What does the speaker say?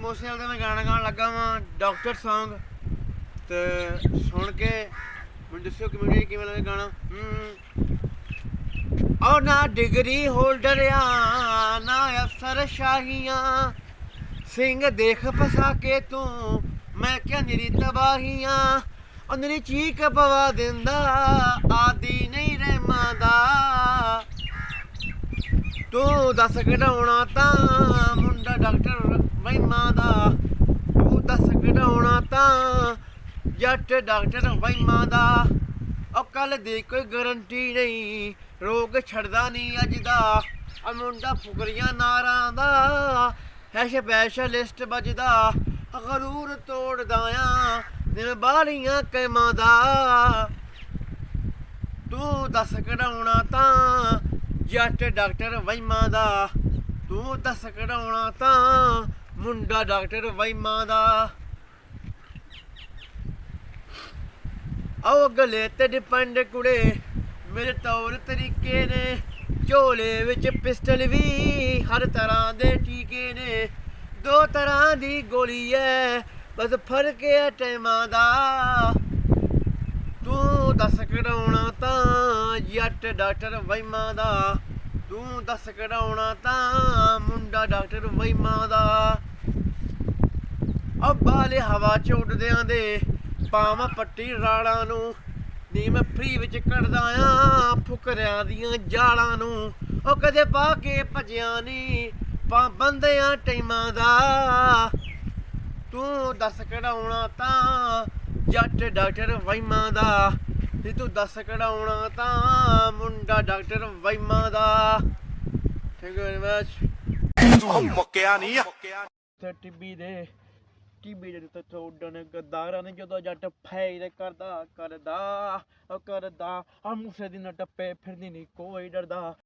Motorcycle ਤੇ ਮੈਂ ਗਾਣਾ ਗਾਉਣ ਲੱਗਾ ਵਾਂ ਡਾਕਟਰ ਸੌਂਗ ਤੇ ਸੁਣ ਕੇ ਮੈਨੂੰ ਦੱਸਿਓ ਕਮੈਂਟ ਕਿਵੇਂ ਲੱਗਾ ਗਾਣਾ। ਔਰ ਨਾ ਡਿਗਰੀ ਹੋਲਡਰ ਆ ਨਾ ਅਫਸਰ ਸ਼ਾਹੀਆਂ ਸਿੰਘ ਦੇਖ ਫਸਾ ਕੇ ਤੂੰ ਮੈਂ ਕਿਹਾ ਨਿਰੀ ਤਬਾਹੀਆਂ ਉਹ ਨਿਰੀ ਚੀਕ ਪਵਾ ਦਿੰਦਾ ਆਦੀ ਨਹੀਂ ਰਹਿਮਾਂ ਦਾ ਤੂੰ ਦੱਸ ਕਢਾਉਣਾ ਤਾਂ ਮੁੰਡਾ ਡਾਕਟਰ ਵਹਿਮਾਂ ਦਾ ਤੂੰ ਦੱਸ ਕਢਾਉਣਾ ਤਾਂ ਜੱਟ ਡਾਕਟਰ ਵਹਿਮਾਂ ਦਾ ਉਹ ਕੱਲ ਦੀ ਕੋਈ ਗਰੰਟੀ ਨਹੀਂ ਰੋਗ ਛੱਡਦਾ ਨਹੀਂ ਅੱਜ ਦਾ ਆ ਮੁੰਡਾ ਫੁਕਰੀਆਂ ਨਾਰਾਂ ਦਾ ਹੈ ਸਪੈਸ਼ਲਿਸਟ ਵੱਜਦਾ ਗਰੂਰ ਤੋੜਦਾ ਆ ਦਿਨ ਬਾਲੀਆਂ ਕੈਮਾਂ ਦਾ ਤੂੰ ਦੱਸ ਕਢਾਉਣਾ ਤਾਂ ਜੱਟ ਡਾਕਟਰ ਵਹਿਮਾਂ ਦਾ ਤੂੰ ਦੱਸ ਕਢਾਉਣਾ ਤਾਂ ਮੁੰਡਾ ਡਾਕਟਰ ਵਹਿਮਾਂ ਦਾ ਆਓ ਗਲੇ ਤੇ ਡਿਪੈਂਡ ਕੁੜੇ ਮੇਰੇ ਤੌਰ ਤਰੀਕੇ ਨੇ ਝੋਲੇ ਵਿੱਚ ਪਿਸਟਲ ਵੀ ਹਰ ਤਰ੍ਹਾਂ ਦੇ ਟੀਕੇ ਨੇ ਦੋ ਤਰ੍ਹਾਂ ਦੀ ਗੋਲੀ ਐ ਬਸ ਫਰਕ ਐ ਟਾਈਮਾਂ ਦਾ ਤੂੰ ਦੱਸ ਕਢਾਉਣਾ ਤਾਂ ਜੱਟ ਡਾਕਟਰ ਵਹਿਮਾਂ ਦਾ ਤੂੰ ਦੱਸ ਕਢਾਉਣਾ ਤਾਂ ਮੁੰਡਾ ਡਾਕਟਰ ਵਹਿਮਾਂ ਦਾ ਅੱਬਾਲੇ ਹਵਾ ਚ ਉੱਡਦਿਆਂ ਦੇ ਪਾਵਾਂ ਪੱਟੀ ਰਾੜਾਂ ਨੂੰ ਨੀ ਮੈਂ ਫਰੀ ਵਿੱਚ ਕੱਢਦਾ ਆ ਫੁਕਰਿਆਂ ਦੀਆਂ ਜਾਲਾਂ ਨੂੰ ਉਹ ਕਦੇ ਪਾ ਕੇ ਭਜਿਆ ਨੀ ਪਾਬੰਦੀਆਂ ਟਾਈਮਾਂ ਦਾ ਤੂੰ ਦੱਸ ਕਢਾਉਣਾ ਤਾਂ ਜੱਟ ਡਾਕਟਰ ਵਹਿਮਾਂ ਦਾ ਤੇ ਤੂੰ ਦੱਸ ਕਢਾਉਣਾ ਤਾਂ ਮੁੰਡਾ ਡਾਕਟਰ ਵਹਿਮਾਂ ਦਾ ਥੈਂਕ ਯੂ ਵੈਰੀ ਮਚ ਮੁੱਕਿਆ ਨਹੀਂ ਤੇ ਟੀਬੀ ਦੇ ਉੱਤੇ ਉੱਡਣ ਗੱਦਾਰਾਂ ਨੇ ਜਦੋਂ ਜੱਟ ਫੈਰ ਕਰਦਾ ਆ ਮੂਸੇ ਦੀ ਨਾ ਟੱਪੇ ਫਿਰਦੀ ਨਹੀਂ ਕੋਈ ਡਰਦਾ